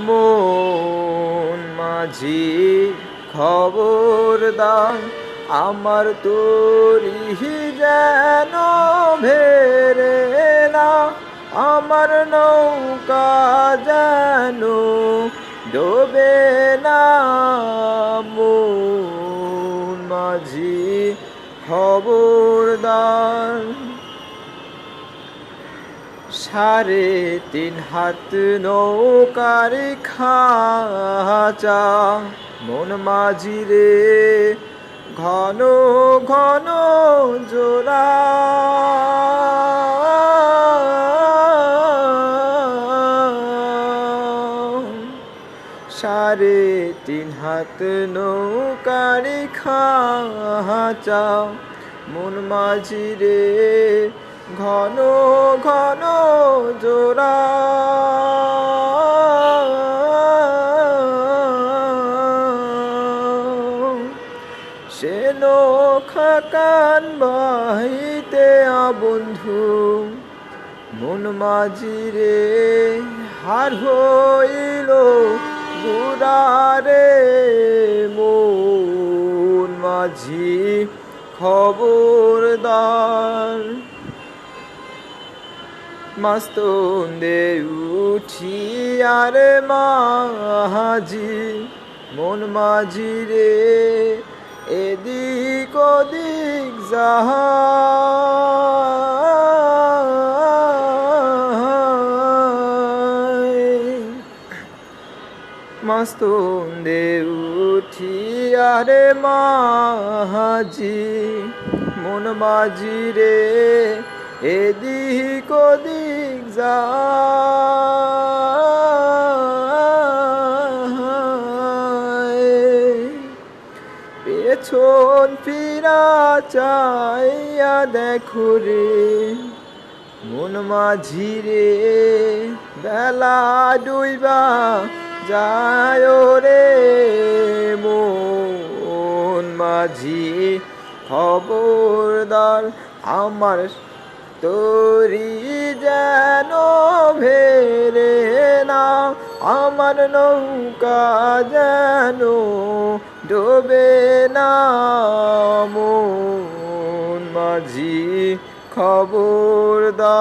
মন মাঝি খবরদার, আমার তরি যেন ভেরে না, আমার নৌকা যেন ডোবে না। মন মাঝি খবরদার। 3.5 হাত নৌকার খাঁচা, মন মাঝি রে ঘন ঘন জোড়া। 3.5 হাত নৌকার খাঁচা, মন মাঝি রে ঘন ঘন জোড়া। সে নৌকা কান বাহিতে বন্ধু, মন মাঝি রে হার হইল গুড়ারে। মন মাঝি খবরদার। মাস্তন্দে উঠিয়ার মাঝি, মন মাঝি রে এদিক ওদিক যাহা। মাস্তন্দে উঠিয়ার মাঝি, মন মাঝি রে এদিক ওদিক যায়। পেছন ফিরা চাইয়া দেখো রে, মন মাঝি রে বেলা ডুইবা যায় রে। মন মাঝি খবরদার, আমার তরি যেন ভেরে না, আমার নৌকা যেন ডোবে না। মন মাঝি খবরদার।